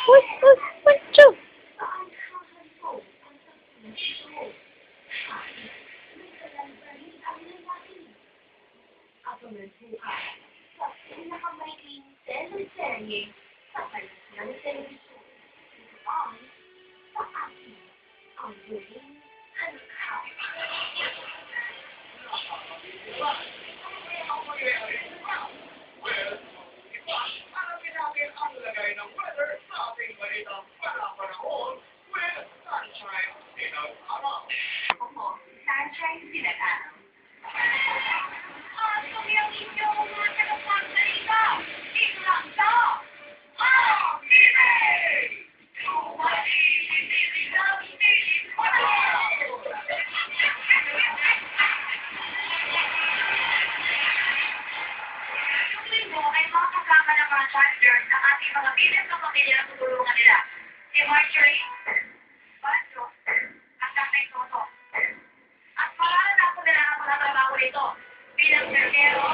Uy, uy, Pancho! Sunshine sila. Yung inyong mga tagapagsalita, isang sa Yung linggo ay mga kasama ng mga chapters ng ating mga bilang kapamilya na tutulungan nila. Si Marjorie, Basto, at Tatay Toto. At marami na ako nila ang mga trabaho nito bilang serkero,